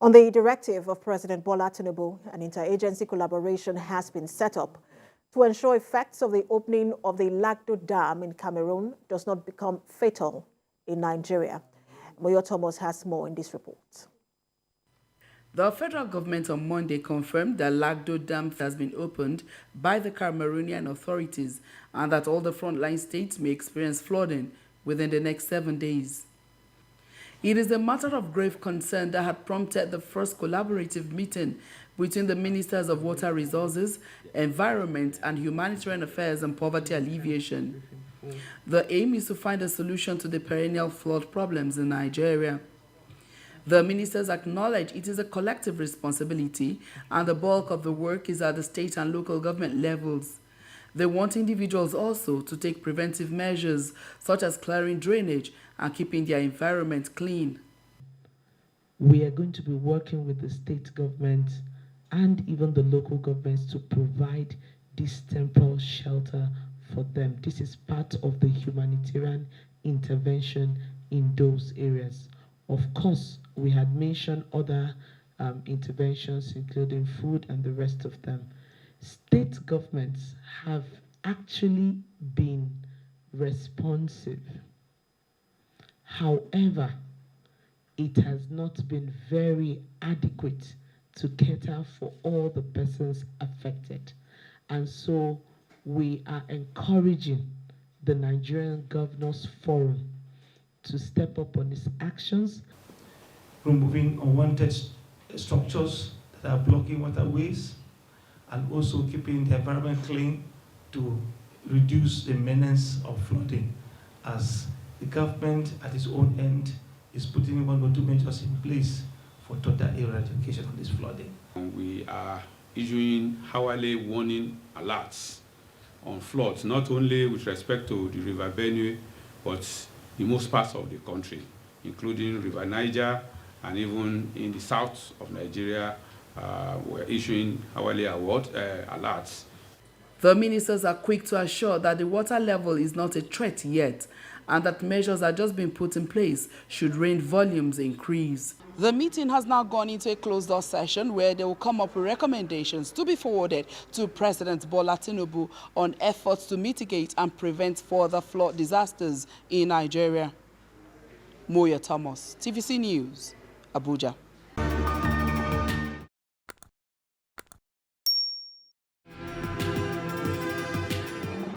On the directive of President Bola Tinubu, an interagency collaboration has been set up to ensure effects of the opening of the Lagdo Dam in Cameroon does not become fatal in Nigeria. Moyo Thomas has more in this report. The federal government on Monday confirmed that Lagdo Dam has been opened by the Cameroonian authorities and that all the frontline states may experience flooding within the next 7 days. It is a matter of grave concern that had prompted the first collaborative meeting between the Ministers of Water Resources, Environment and Humanitarian Affairs and Poverty Alleviation. The aim is to find a solution to the perennial flood problems in Nigeria. The ministers acknowledge it is a collective responsibility and the bulk of the work is at the state and local government levels. They want individuals also to take preventive measures such as clearing drainage and keeping their environment clean. We are going to be working with the state government and even the local governments to provide this temporary shelter for them. This is part of the humanitarian intervention in those areas. Of course, we had mentioned other interventions, including food and the rest of them. State governments have actually been responsive. However, it has not been very adequate to cater for all the persons affected. And so we are encouraging the Nigerian Governors Forum to step up on its actions. Removing unwanted structures that are blocking waterways and also keeping the environment clean to reduce the menace of flooding, as the government at its own end is putting 1 or 2 measures in place for total eradication of this flooding. We are issuing hourly warning alerts on floods, not only with respect to the River Benue, but in most parts of the country, including River Niger, and even in the south of Nigeria, we're issuing hourly alerts. The ministers are quick to assure that the water level is not a threat yet and that measures are just being put in place should rain volumes increase. The meeting has now gone into a closed-door session where they will come up with recommendations to be forwarded to President Bola Tinubu on efforts to mitigate and prevent further flood disasters in Nigeria. Moyo Thomas, TVC News, Abuja.